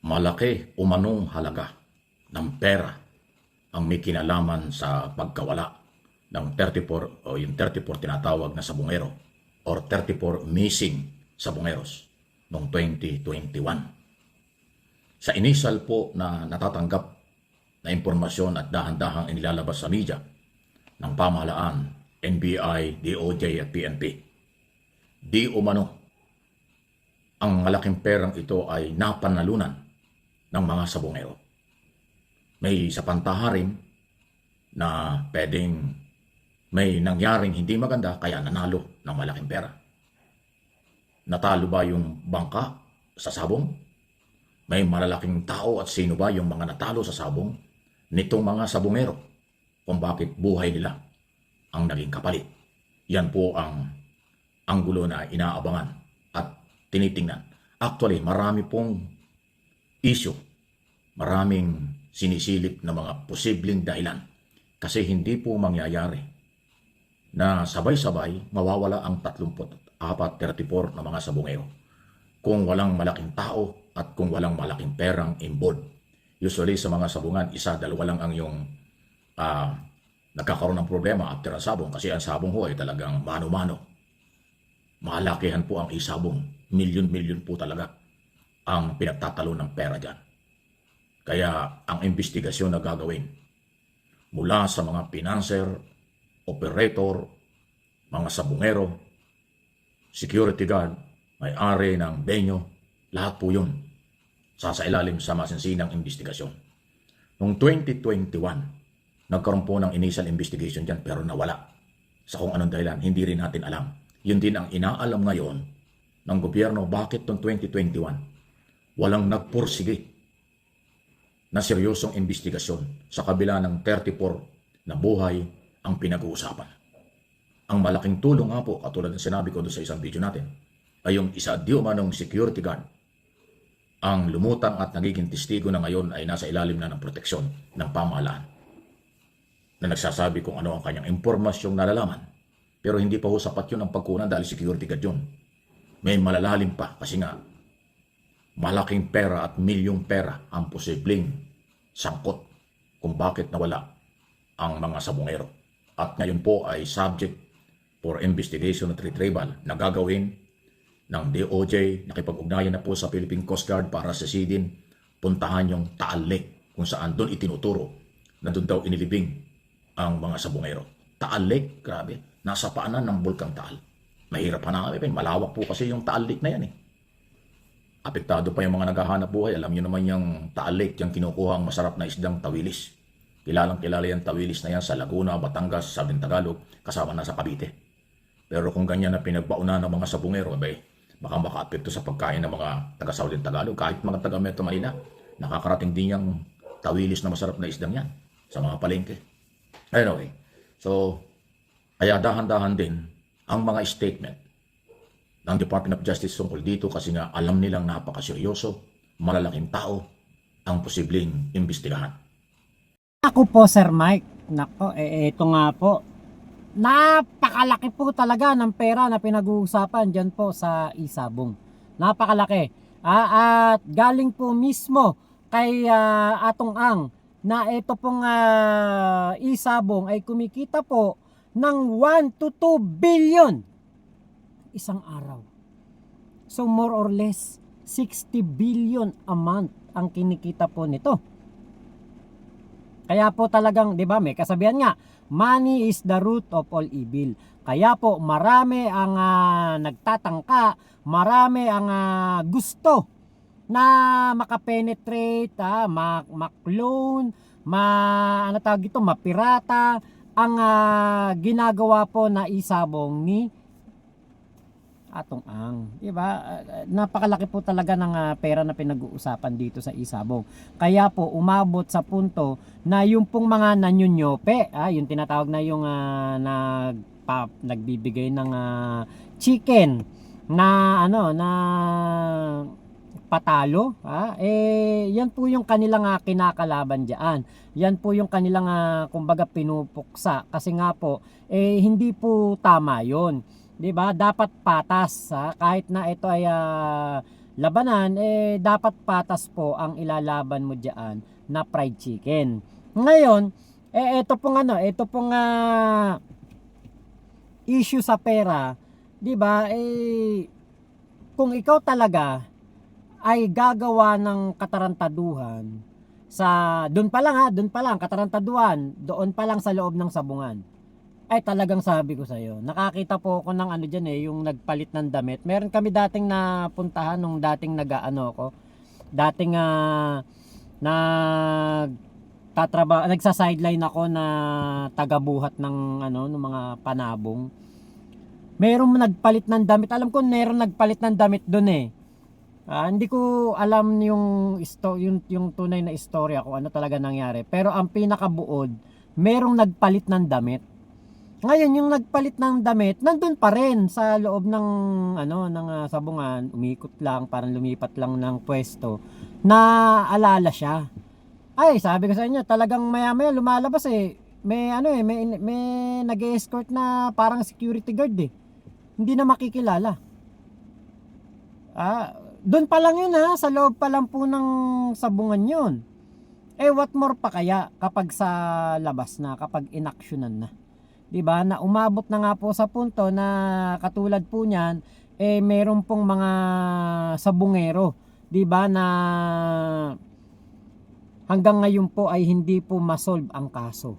malaki umanong halaga ng pera ang may kinalaman sa pagkawala ng 34 o yung 34 tinatawag na sabungero or 34 missing sabungeros noong 2021. Sa initial po na natatanggap na impormasyon at dahan-dahang inilalabas sa media ng pamahalaan, NBI, DOJ at PNP, di umano ang malaking perang ito ay napanalunan ng mga sabungero. May isa pang taharin na pwedeng may nangyaring hindi maganda kaya nanalo ng malaking pera. Natalo ba yung bangka sa sabong? May malalaking tao at sino ba yung mga natalo sa sabong nitong mga sabungero kung bakit buhay nila ang naging kapalit? Yan po ang anggulo na inaabangan at tinitingnan. Actually, marami pong issue, maraming sinisilip na mga posibleng dahilan kasi hindi po mangyayari na sabay-sabay mawawala ang 34 na mga sabungero kung walang malaking tao at kung walang malaking perang involved. Usually sa mga sabungan, isa, dalawa lang ang yung nagkakaroon ng problema after ang sabong kasi ang sabong ho ay talagang mano-mano. Malakihan po ang isabong. Milyon-milyon po talaga ang pinagtatalo ng pera dyan. Kaya ang investigasyon na gagawin mula sa mga financer, operator, mga sabungero, security guard, may-ari ng venue, lahat po yun sasailalim sa masinsinang investigasyon. Noong 2021, nagkaroon po ng initial investigation dyan pero nawala. Sa kung anong dahilan, hindi rin natin alam. Yun din ang inaalam ngayon ng gobyerno, bakit noong 2021 walang nagpursige na seryosong investigasyon sa kabila ng 34 na buhay ang pinag-uusapan. Ang malaking tulong nga po, katulad ng sinabi ko doon sa isang video natin, ay yung isa di umanong security guard ang lumutang at nagiging testigo na ngayon ay nasa ilalim na ng proteksyon ng pamahalaan na nagsasabi kung ano ang kanyang impormasyong nalalaman. Pero hindi pa ho sapat yun ang pagkunan dahil security guard yun. May malalalim pa kasi nga malaking pera at milyong pera ang posibleng sangkot kung bakit nawala ang mga sabungero. At ngayon po ay subject for investigation at retrieval na gagawin ng DOJ. Nakipag-ugnayan na po sa Philippine Coast Guard para sasidin, puntahan yung Taal Lake kung saan doon itinuturo na doon daw inilibing ang mga sabungero. Taal Lake, grabe, nasa paanan ng Bulkang Taal. Mahirap hanapin, malawak po kasi yung Taal Lake na yan eh. Apektado pa yung mga naghahanap buhay. Alam nyo naman yung Taal Lake, yung kinukuha ang masarap na isdang tawilis. Kilalang kilala yung tawilis na yan sa Laguna, Batangas, Sabing Tagalog, kasama na sa Cavite. Pero kung ganyan na pinagbauna ng mga sabungero, baka maka-apekto sa pagkain ng mga taga-Southern Tagalog. Kahit mga taga-Metro Manila, nakakarating din yung tawilis na masarap na isdang yan sa mga palengke. Anyway, so kaya dahan-dahan din ang mga statement ng Department of Justice tungkol dito kasi nga alam nilang napakaseryoso, malalaking tao ang posibleng imbestigahan. Ako po, Sir Mike, nako, ito nga po, napakalaki po talaga ng pera na pinag-uusapan dyan po sa Isabong. Napakalaki. At galing po mismo kay Atong Ang na ito pong Isabong ay kumikita po ng 1 to 2 billion isang araw. So more or less 60 billion a month ang kinikita po nito. Kaya po talagang, 'di ba, may kasabihan nga, money is the root of all evil. Kaya po marami ang nagtatangka, marami ang gusto na makapenetrate, maklone, ano tawag ito, mapirata ang ginagawa po na Isabong ni Atong Ang, 'di ba? Napakalaki po talaga ng pera na pinag-uusapan dito sa Isabong. Kaya po umabot sa punto na yung pong mga nanyunyope, yung tinatawag na yung nagbibigay ng chicken na na patalo, yan po yung kanilang kinakalaban diyan. Yan po yung kanilang kumbaga pinupuksa kasi nga po hindi po tama 'yon. 'Di ba? Dapat patas, kahit na ito ay labanan, dapat patas po ang ilalaban mo diyan na fried chicken. Ngayon, ito pong issue sa pera, 'di ba? Kung ikaw talaga ay gagawa ng katarantaduhan doon pa lang katarantaduhan, doon pa lang sa loob ng sabungan. Ay talagang sabi ko sa iyo, nakakita po ako ng ano diyan yung nagpalit ng damit. Meron kami dating napuntahan nung dating nag-aano ako, dating nagsa-sideline ako na taga-buhat ng ng mga panabong. Merong nagpalit ng damit. Alam ko meron nagpalit ng damit doon hindi ko alam yung tunay na istorya kung ano talaga nangyari. Pero ang pinakabuod, merong nagpalit ng damit. Ngayon yung nagpalit ng damit, nandun pa rin sa loob ng sabungan, umikot lang, parang lumipat lang ng pwesto. Naalala siya. Ay, sabi ko sa inyo, talagang maya-maya lumalabas May may nag-escort na parang security guard Hindi na makikilala. Doon pa lang yun sa loob pa lang po ng sabungan yun. What more pa kaya kapag sa labas na, kapag inaksyonan na. 'Di ba? Na umabot na nga po sa punto na katulad po niyan, meron pong mga sabungero, 'di ba, na hanggang ngayon po ay hindi po masolve ang kaso.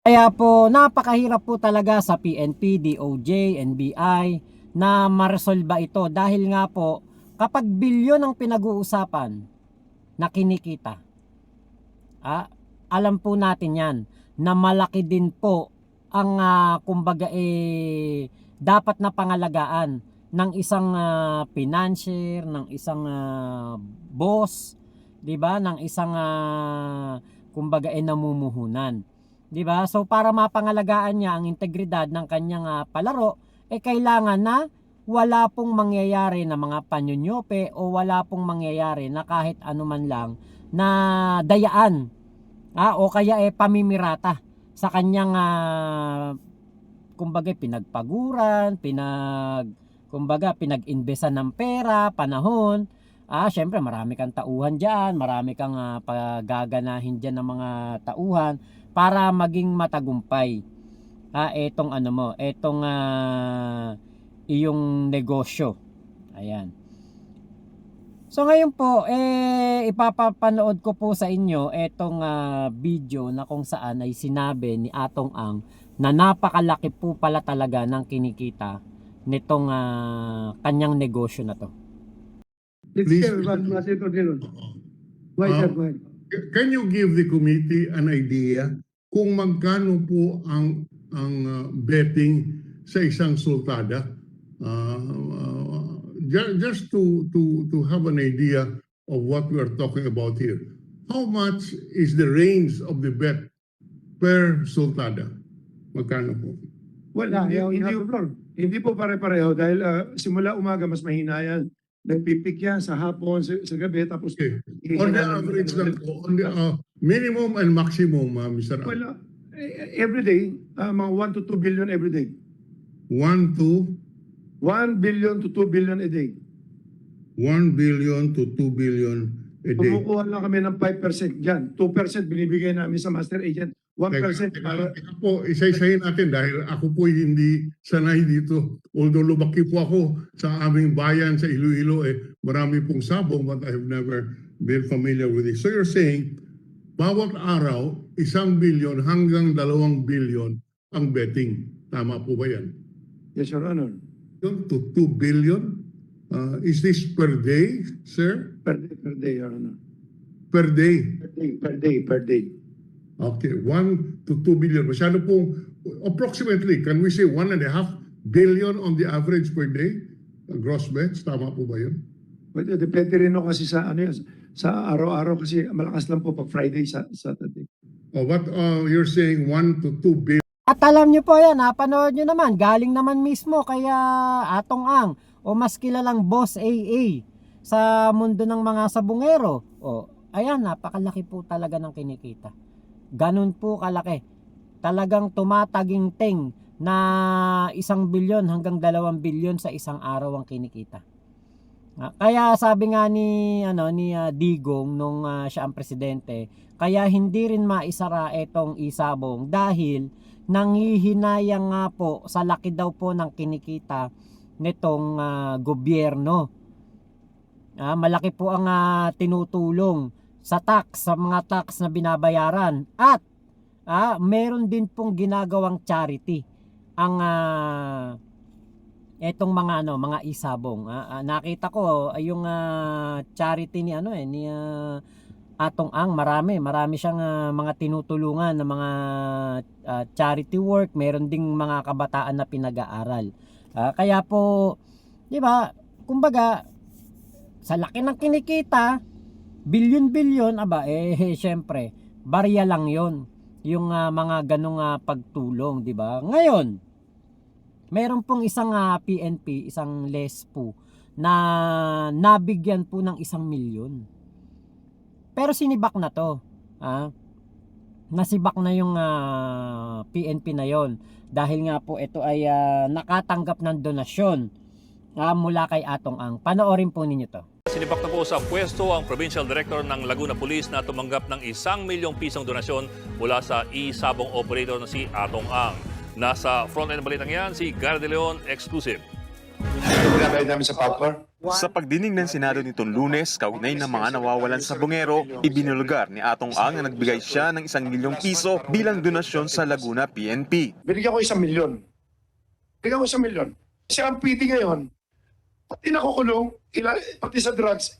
Kaya po napakahirap po talaga sa PNP, DOJ, NBI na maresolba ito dahil nga po kapag bilyon ang pinag-uusapan na kinikita, alam po natin yan na malaki din po ang kumbaga dapat na pangalagaan ng isang financier, ng isang boss, 'di ba, ng isang kumbaga namumuhunan, 'di ba? So para mapangalagaan niya ang integridad ng kanyang palaro, kailangan na wala pong mangyayari na mga panyonyope o wala pong mangyayari na kahit anuman lang na dayaan o kaya pamimirata sa kanyang kumbaga pinagpaguran, pinag-investan ng pera, panahon. Syempre marami kang tauhan diyan, marami kang paggaganahin diyan ng mga tauhan para maging matagumpay. Etong iyong negosyo. Ayan. So ngayon po ipapapanood ko po sa inyo etong video na kung saan ay sinabi ni Atong Ang na napakalaki po pala talaga ng kinikita nitong kanyang negosyo na to. Please, Sir, Senator Dillon. Go ahead, sir, go ahead. can you give the committee an idea kung magkano po ang betting sa isang sultada? Just to have an idea of what we are talking about here. How much is the range of the bet per sultada? Magkano po? Well, Yeah, hindi po pare-pareho dahil simula umaga mas mahina yan. Nagpipik yan sa hapon, sa gabi, tapos Okay. On the average lang po, on the minimum and maximum, Mr. Ang. Well, every day, mga 1 to 2 billion every day. 1 to 1 billion to 2 billion a day. 1 billion to 2 billion a day. Kumukuha lang kami ng 5% dyan. 2% binibigay namin sa master agent. 1% para... Teka po, isa-isahin natin dahil ako po hindi sanay dito. Although lumaki po ako sa aming bayan sa Iloilo, marami pong sabong but I have never been familiar with it. So you're saying, bawat araw, 1 billion hanggang 2 billion ang betting. Tama po ba yan? Yes, Your Honor. To 2 billion? Is this per day, sir? Per day, Your Honor. Per day? Per day. Okay, 1 to 2 billion. Masyado pong, approximately, can we say 1.5 billion on the average per day? Gross bets, tama po ba yun? But depende rin kasi sa sa araw-araw kasi malakas lang po pag Friday, Saturday. But you're saying 1 to 2 billion. At alam nyo po yan, napanood nyo naman, galing naman mismo kaya Atong Ang o mas kilalang Boss AA sa mundo ng mga sabungero. Ayan, napakalaki po talaga ng kinikita. Ganun po kalaki. Talagang tumataginting na 1 bilyon hanggang 2 bilyon sa isang araw ang kinikita. Kaya sabi nga ni Digong nung siya ang presidente, kaya hindi rin maisara itong isabong dahil nanghihinayang nga po sa laki daw po ng kinikita nitong gobyerno. Malaki po ang tinutulong sa tax, sa mga tax na binabayaran, at meron din pong ginagawang charity ang etong mga isabong. Nakita ko yung charity ni Atong Ang, marami siyang mga tinutulungan ng mga charity work, meron ding mga kabataan na pinag-aaral. Kaya po, 'di ba? Kumbaga sa laki ng kinikita, bilyon-bilyon, syempre, barya lang 'yon. Yung mga ganong pagtulong, 'di ba? Ngayon, meron pong isang PNP, isang LESPO na nabigyan po ng 1 milyon. Pero sinibak na to. Nasibak na yung PNP na yon dahil nga po ito ay nakatanggap ng donasyon mula kay Atong Ang. Panoorin po ninyo to. Sinibak na po sa pwesto ang Provincial Director ng Laguna Police na tumanggap ng 1 milyong pisong donasyon mula sa isabong operator na si Atong Ang. Nasa frontline ng balitang yan, si Gar De Leon, exclusive. Sa pagdinig ng Senado nitong Lunes, kaugnay ng mga nawawalan sa bungero, ibinulgar ni Atong Ang na nagbigay siya ng 1 milyong piso bilang donasyon sa Laguna PNP. Binigyan ko 1 milyon. Binigyan ko 1 milyon. Kasi ang PD ngayon, pati nakukulong, pati sa drugs,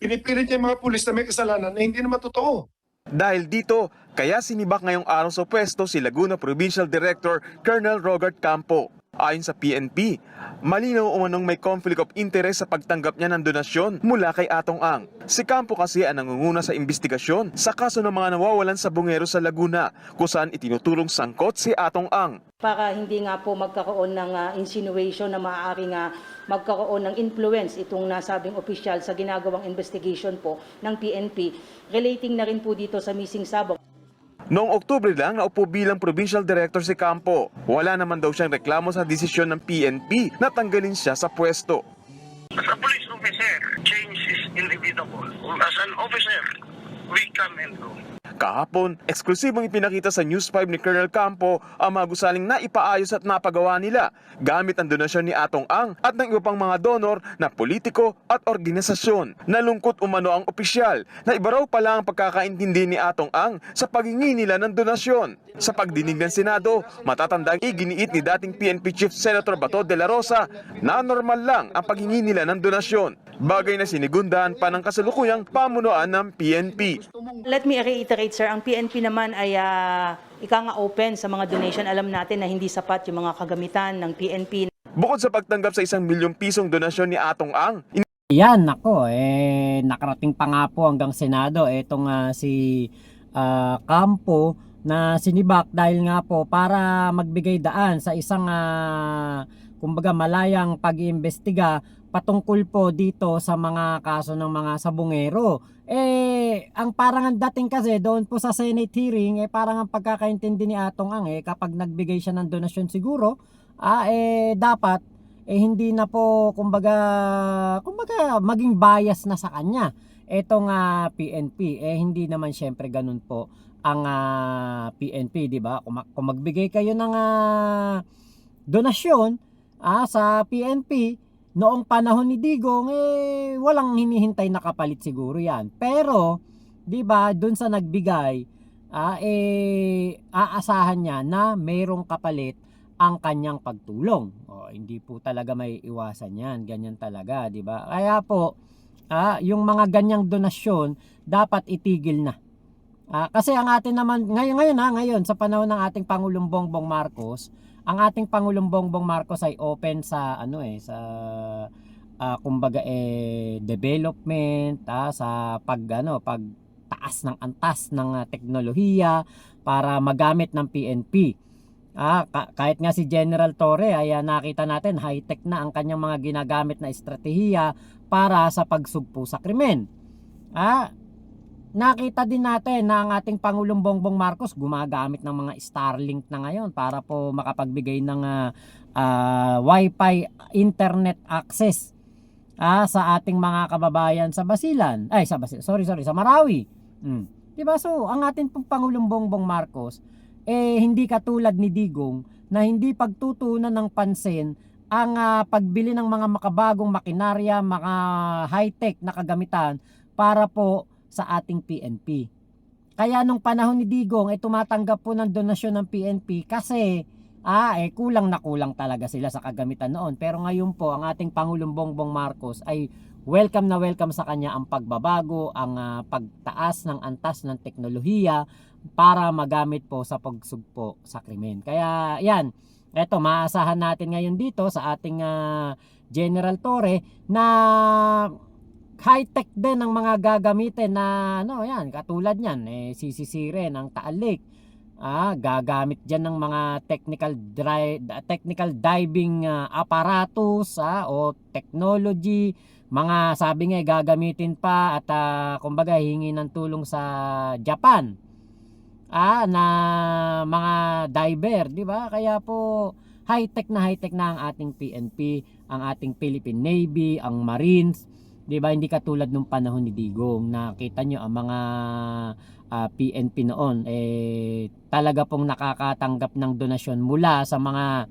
pinipilit niya yung mga pulis na may kasalanan na hindi naman totoo. Dahil dito, kaya sinibak ngayong araw sa pwesto si Laguna Provincial Director Colonel Robert Campo. Ayon sa PNP, malinaw umanong may conflict of interest sa pagtanggap niya ng donasyon mula kay Atong Ang. Si Campo kasi ang nangunguna sa investigasyon sa kaso ng mga nawawalan sa bungero sa Laguna, kung saan itinutulong sangkot si Atong Ang. Para hindi nga po magkakaroon ng insinuation na maaari nga magkaroon ng influence itong nasabing opisyal sa ginagawang investigation po ng PNP, relating na rin po dito sa missing sabong. Noong Oktubre lang naupo bilang Provincial Director si Campo. Wala naman daw siyang reklamo sa desisyon ng PNP na tanggalin siya sa pwesto. As a police officer, change is inevitable. As an officer, we come and go. Kahapon, eksklusibong ipinakita sa News 5 ni Colonel Campo ang mga gusaling naipaayos at napagawa nila gamit ang donasyon ni Atong Ang at ng iba pang mga donor na politiko at organisasyon. Nalungkot umano ang opisyal na iba raw pala ang pagkakaintindi ni Atong Ang sa paghingi nila ng donasyon. Sa pagdinig ng Senado, matatanda ang iginiit ni dating PNP Chief Senator Bato de la Rosa na normal lang ang paghingi nila ng donasyon. Bagay na sinigundahan pa ng kasalukuyang pamunuan ng PNP. Let me reiterate, sir, ang PNP naman ay open sa mga donation. Alam natin na hindi sapat yung mga kagamitan ng PNP. Bukod sa pagtanggap sa 1 milyong pisong donasyon ni Atong Ang, Yan, nako, nakarating pa nga po hanggang Senado etong si Campo na sinibak dahil nga po para magbigay daan sa isang kumbaga malayang pag-iimbestiga patungkol po dito sa mga kaso ng mga sabungero. Ang parang ang dating kasi doon po sa Senate hearing, parang ang pagkakaintindi ni Atong Ang, kapag nagbigay siya ng donasyon siguro, dapat hindi na po kumbaga maging bias na sa kanya etong PNP. Hindi naman syempre ganun po ang PNP, di ba? Kung magbigay kayo ng donasyon sa PNP noong panahon ni Digong, walang hinihintay na kapalit siguro yan. Pero, di ba, dun sa nagbigay, aasahan niya na mayroong kapalit ang kanyang pagtulong. Hindi po talaga may iwasan yan. Ganyan talaga, di ba? Kaya po, yung mga ganyang donasyon, dapat itigil na. Kasi ang atin naman, ngayon, sa panahon ng ating Pangulong Bongbong Marcos, ang ating Pangulong Bongbong Marcos ay open sa development, sa pagtaas ng antas ng teknolohiya para magamit ng PNP. Kahit nga si General Torre ay nakita natin high-tech na ang kanyang mga ginagamit na estratehiya para sa pagsugpo sa krimen. Nakita din natin na ang ating Pangulong Bongbong Marcos gumagamit ng mga Starlink na ngayon para po makapagbigay ng Wi-Fi internet access sa ating mga kababayan sa Basilan. Ay, sa Basilan. Sa Marawi. Diba? So, ang ating pong Pangulong Bongbong Marcos, hindi katulad ni Digong na hindi pagtutunan ng pansin ang pagbili ng mga makabagong makinarya, mga high-tech na kagamitan para po sa ating PNP. Kaya nung panahon ni Digong, tumatanggap po ng donasyon ng PNP kasi kulang na kulang talaga sila sa kagamitan noon. Pero ngayon po, ang ating Pangulong Bongbong Marcos ay welcome na welcome sa kanya ang pagbabago, ang pagtaas ng antas ng teknolohiya para magamit po sa pagsugpo sa krimen. Kaya yan, eto maasahan natin ngayon dito sa ating General Torre na high-tech din ang mga gagamitin na yan, katulad niyan, sisisirin ang Taal Lake. Gagamit diyan ng mga technical diving apparatus o technology, mga sabi nga gagamitin pa at kumbaga hingi ng tulong sa Japan na mga diver, di ba? Kaya po high-tech na ang ating PNP, ang ating Philippine Navy, ang Marines, di ba? Hindi katulad nung panahon ni Digong. Nakita nyo ang mga PNP noon talaga pong nakakatanggap ng donasyon mula sa mga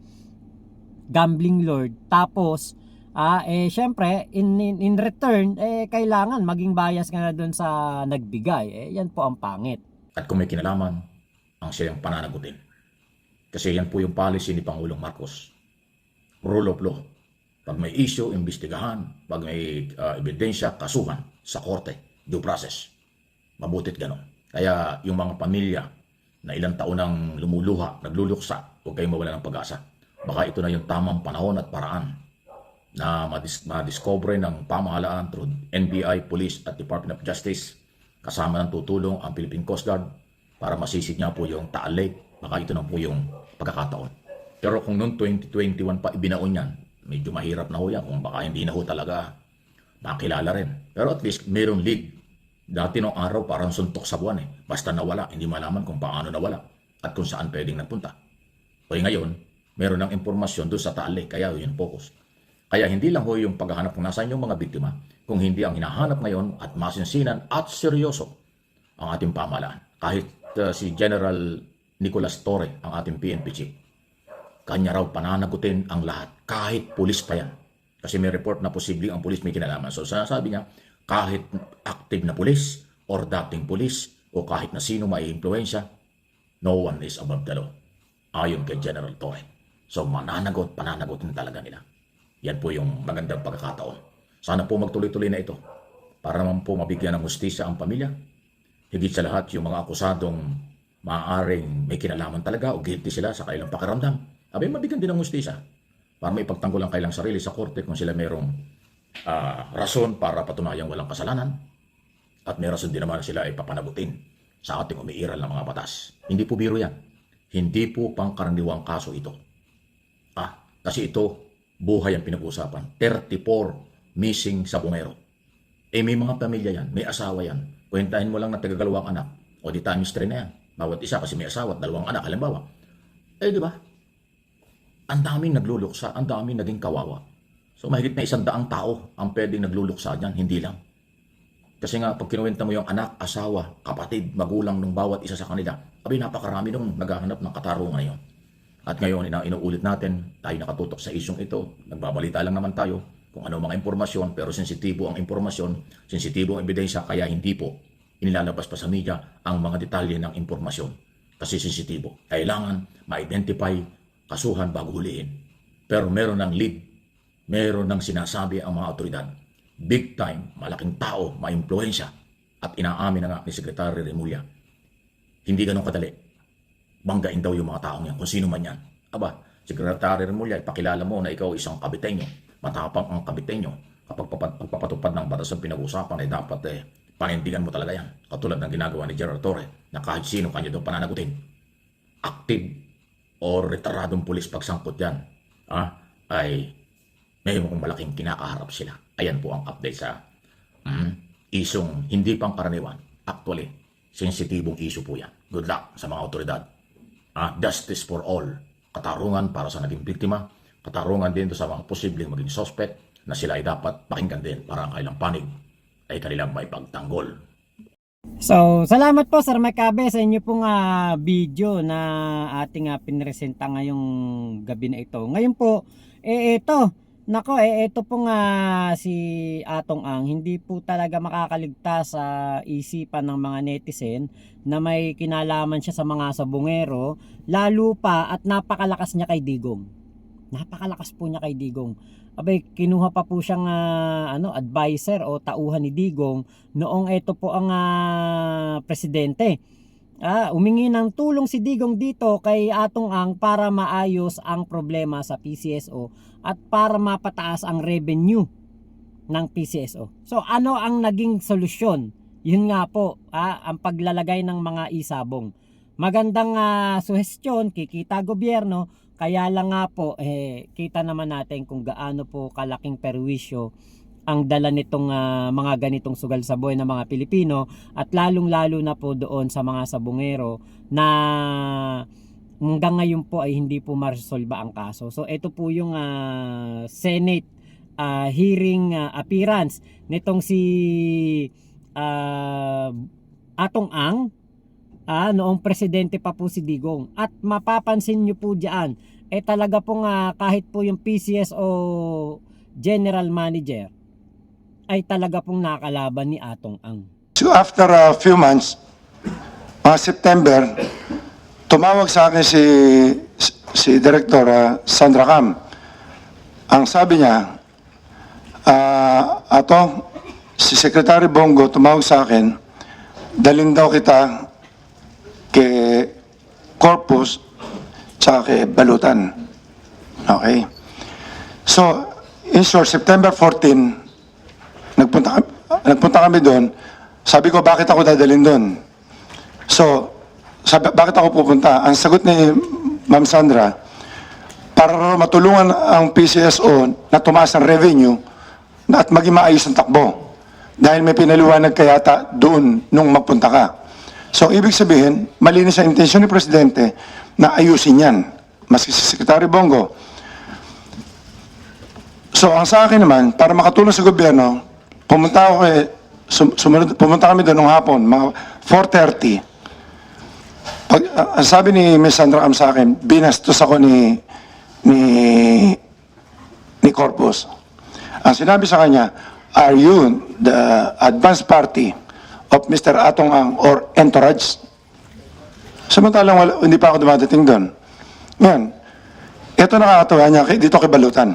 gambling lord. Tapos syempre in return kailangan maging bias ka na doon sa nagbigay. Yan po ang pangit. At kung may kinalaman, ang siyang pananagutin. Kasi yan po yung policy ni Pangulong Marcos. Rule of law. Pag may issue, imbestigahan. Pag may ebidensya, kasuhan sa korte, due process. Mabutit ganon. Kaya yung mga pamilya na ilang taon nang lumuluha, nagluluksa, huwag kayong mawala ng pag-asa. Baka ito na yung tamang panahon at paraan na madiscover ng pamahalaan through NBI, Police at Department of Justice kasama ng tutulong ang Philippine Coast Guard para masisig niya po yung Taal Lake. Baka ito na po yung pagkakataon. Pero kung noong 2021 pa ibinaon yan, medyo mahirap na ho yan kung baka hindi na ho talaga makilala rin. Pero at least mayroong lead. Dati noong araw parang suntok sa buwan Basta nawala, hindi malaman kung paano nawala at kung saan pwedeng nagpunta. O ngayon, meron ng impormasyon doon sa Taal Lake, kaya yun focus. Kaya hindi lang ho yung paghahanap kung nasaan yung mga biktima, kung hindi ang hinahanap ngayon at masinsinan at seryoso ang ating pamahalaan. Kahit si General Nicolas Torre, ang ating PNP chief, kanya raw pananagutin ang lahat, kahit pulis pa yan. Kasi may report na posibleng ang pulis may kinalaman. So sabi niya, kahit active na pulis or dating pulis o kahit na sino may impluensya, no one is above the law. Ayon kay General Torre. So pananagutin talaga nila. Yan po yung magandang pagkakataon. Sana po magtuloy-tuloy na ito para naman po mabigyan ng hustisya ang pamilya. Higit sa lahat yung mga akusadong maaaring may kinalaman talaga o guilty sila sa kailang pakiramdam. Mabigyan din ng hustisya para may ipagtanggol ang kailang sarili sa korte kung sila mayroong rason para patunayang walang kasalanan at may rason din naman sila ay papanagutin sa ating umiiral ng mga batas. Hindi po biro yan. Hindi po pangkaraniwang kaso ito. Kasi ito, buhay ang pinag-uusapan. 34 missing sa bungero. May mga pamilya yan, may asawa yan. Kwentahin mo lang na tagagalawang anak o di times 3 na yan. Bawat isa kasi may asawa at 2 anak, halimbawa. Di ba? Ang daming nagluluksa, ang daming naging kawawa. So mahigit na 100 tao ang pwedeng nagluluksa dyan, hindi lang. Kasi nga, pag kinuwenta mo yung anak, asawa, kapatid, magulang ng bawat isa sa kanila, napakarami nung naghahanap ng katarungan ngayon. At ngayon, inuulit natin, tayo nakatutok sa isyong ito, nagbabalita lang naman tayo kung ano mga impormasyon, pero sensitibo ang impormasyon, sensitibo ang ebidensya, kaya hindi po inilalabas pa sa media ang mga detalye ng impormasyon. Kasi sensitibo. Kailangan ma-identify, kasuhan bago huliin. Pero meron ng lead, meron ng sinasabi ang mga otoridad. Big time, malaking tao, ma-impluensya. At inaamin na nga ni Secretary Remulla. Hindi ganun kadali. Banggain daw yung mga taong yan, kung sino man yan. Secretary Remulla, ipakilala mo na ikaw isang kabitenyo. Matapang ang kabitenyo. Kapag pagpapatupad ng batas ang pinag-usapan ay dapat panindigan mo talaga yan. Katulad ng ginagawa ni General Torre na kahit sino kanya doon pananagutin. Active o retiradong pulis pagsangkot yan. Ay mayroong malaking kinakaharap sila. Ayan po ang update sa isyong hindi pang karaniwan. Actually, sensitibong issue po yan. Good luck sa mga otoridad. Justice for all. Katarungan para sa naging biktima. Katarungan din sa mga posibleng maging suspect na sila ay dapat pakinggan din para ang kailang panig ay kanilang may pagtanggol. So, salamat po Sir Makabe sa inyo pong video na ating pinresenta ngayong gabi na ito. Ngayon po, ito pong si Atong Ang hindi po talaga makakaligtas sa isipan ng mga netizen na may kinalaman siya sa mga sabungero, lalo pa at napakalakas niya kay Digong. Napakalakas po niya kay Digong. Abay, kinuha pa po siyang advisor o tauhan ni Digong noong ito po ang presidente. Umingi ng tulong si Digong dito kay Atong Ang para maayos ang problema sa PCSO at para mapataas ang revenue ng PCSO. So ano ang naging solusyon? Yun nga po, ang paglalagay ng mga isabong. Magandang suhestyon, kikita gobyerno, kaya lang nga po, kita naman natin kung gaano po kalaking perwisyo ang dala nitong mga ganitong sugal sa buhay ng mga Pilipino at lalong-lalo na po doon sa mga sabungero na hanggang ngayon po ay hindi po maresolba ang kaso. So ito po yung Senate hearing appearance nitong si Atong Ang noong presidente pa po si Digong. At mapapansin nyo po dyan, talaga pong kahit po yung PCSO General Manager ay talaga pong nakalaban ni Atong Ang. So after a few months, mga September, tumawag sa akin si Director Sandra Cam. Ang sabi niya, si Secretary Bongo tumawag sa akin, dalhin daw kita kay Corpus tsaka kay Balutan. Okay? So, in short, September 14, nagpunta kami doon. Sabi ko, bakit ako dadalhin doon? So, bakit ako pupunta? Ang sagot ni Ma'am Sandra, para matulungan ang PCSO na tumaas ang revenue at maging maayos ang takbo. Dahil may pinaliwanag ka yata doon nung magpunta ka. So, ibig sabihin, malinis ang intensyon ni Presidente na ayusin yan. Maski si Secretary Bongo. So, ang sa akin naman, para makatulong sa gobyerno, pumunta kami doon ng hapon, mga 4:30. Ang sabi ni Ms. Sandra Cam sa akin, binastos ako ni Corpus. Ang sinabi sa kanya, are you the advance party of Mr. Atong Ang or entourage? Samantalang hindi pa ako dumadating doon. Ngayon, ito nakakatawa niya dito kay Balutan.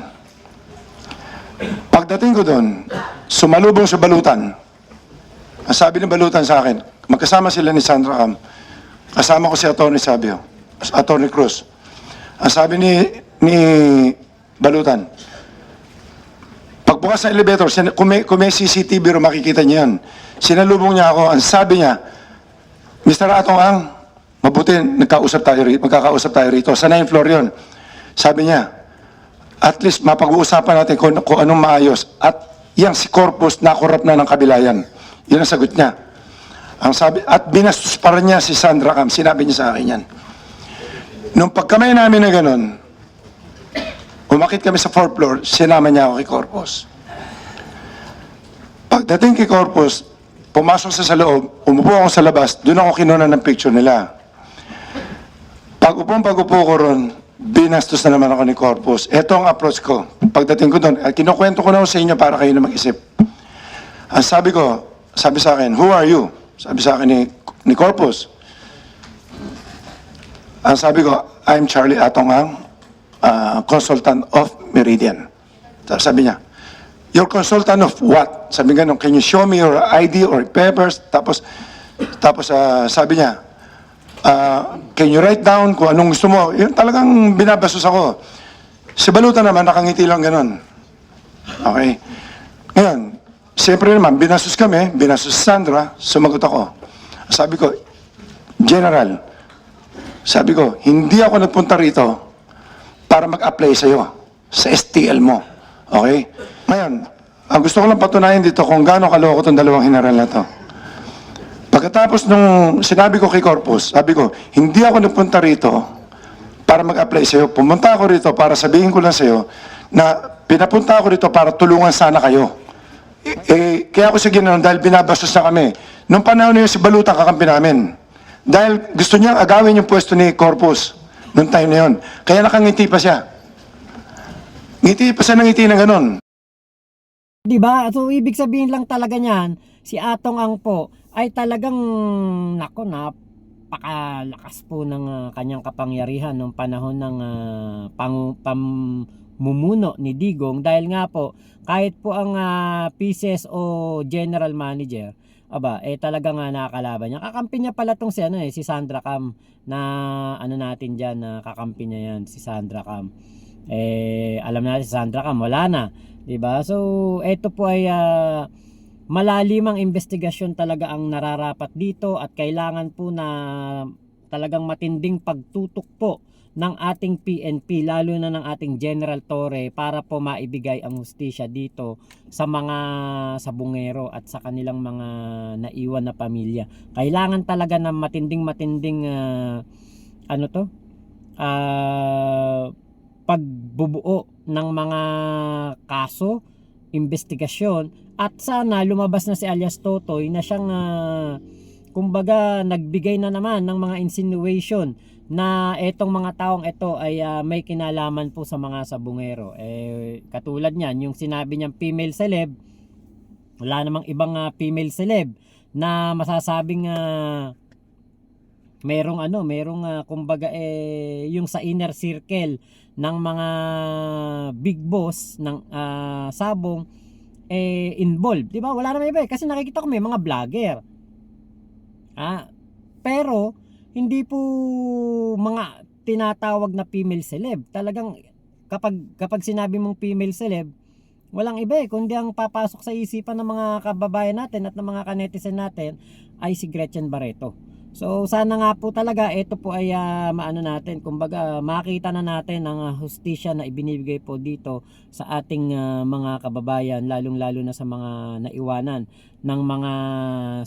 Pagdating ko doon, sumalubong sa Balutan. Ang sabi ng Balutan sa akin, magkasama sila ni Sandra Cam. Kasama ko si Atty. Sabio, Atty. Cruz. Ang sabi ni Balutan, pagbukas ng elevator, kung may CCTV ro makikita niyo yan. Sinalubong niya ako, ang sabi niya, Mr. Atong Ang, mabuti magkakausap tayo rito. Sa 9th floor yun. Sabi niya, at least mapag-uusapan natin kung anong maayos. At yang si Corpus nakorap na ng kabilayan. Yun ang sagot niya. Ang sabi, at binastos pa rin niya si Sandra Cam. Sinabi niya sa akin yan. Nung pagkamay namin na ganun, umakit kami sa 4th floor, sinama niya ako kay Corpus. Pagdating kay Corpus, pumasok sa loob, umupo ako sa labas, doon ako kinuha ng picture nila. Pag-upo ko ron, binastos na naman ako ni Corpus. Ito ang approach ko. Pagdating ko doon, kinukwento ko na sa inyo para kayo na mag-isip. Ang sabi sa akin, who are you? Sabi sa akin ni Corpus. Ang sabi ko, I'm Charlie Atong Ang, consultant of Meridian. Sabi niya, you're consultant of what? Sabi nga, can you show me your ID or papers? Tapos sabi niya, can you write down kung anong gusto mo? Yun talagang binabasos ako. Si Balutan naman, nakangiti lang ganun. Okay? Ngayon, siyempre naman, binasos kami, binasos si Sandra, sumagot ako. Sabi ko, General, sabi ko, hindi ako nagpunta rito para mag-apply sa'yo, sa STL mo. Okay? Ngayon, ang gusto ko lang patunayan dito kung gaano kaloko itong dalawang general na to. Pagkatapos nung sinabi ko kay Corpus, sabi ko, hindi ako nagpunta rito para mag-apply sa'yo. Pumunta ako rito para sabihin ko lang sa'yo na Pinapunta ako dito para tulungan sana kayo. Kaya ako sa ginanon dahil binabastos na kami. Nung panahon na yun, si Balutang kakampi namin. Dahil gusto niya agawin yung pwesto ni Corpus. Nung time na yun. Kaya nakangiti pa siya. Ngiti pa siya ng ngiti na ganon. Diba? So, ibig sabihin lang talaga niyan, si Atong Ang po ay talagang, nako, napakalakas po ng kanyang kapangyarihan nung panahon ng pamumuno ni Digong. Dahil nga po, kahit po ang PCS o General Manager, talagang nakakalaban niya. Kakampi niya pala tong si Sandra Cam, na natin dyan, na kakampi niya yan, si Sandra Cam. Alam natin si Sandra Cam, wala na. Diba? So, ito po ay malalimang investigasyon talaga ang nararapat dito at kailangan po na talagang matinding pagtutok po ng ating PNP, lalo na ng ating General Torre, para po maibigay ang hustisya dito sa mga sabungero at sa kanilang mga naiwan na pamilya. Kailangan talaga ng matinding pagbubuo ng mga kaso, investigasyon, at sana lumabas na si alias Totoy na siyang kumbaga nagbigay na naman ng mga insinuation na etong mga taong ito ay may kinalaman po sa mga sabungero. Katulad niyan, yung sinabi niyang female celeb, wala namang ibang female celeb na masasabing merong kumbaga yung sa inner circle ng mga big boss ng sabong involved, di ba? Wala naman iba kasi nakikita ko may mga vlogger. Pero hindi po mga tinatawag na female celeb. Talagang kapag sinabi mong female celeb, walang iba kundi ang papasok sa isipan ng mga kababayan natin at ng mga kanetizen natin ay si Gretchen Barreto. So sana nga po talaga ito po ay kumbaga makita na natin ang hustisya na ibinibigay po dito sa ating mga kababayan, lalong-lalo na sa mga naiwanan ng mga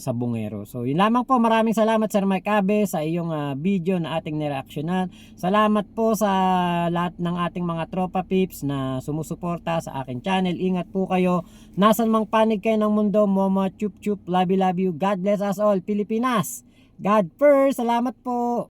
sabungero. So yun lamang po, maraming salamat Sir Mike Abe sa iyong video na ating nireaksyonan. Salamat po sa lahat ng ating mga tropa pips na sumusuporta sa aking channel. Ingat po kayo, nasan mang panig kayo ng mundo. Momo chup chup, love you, God bless us all, Pilipinas. God first. Salamat po.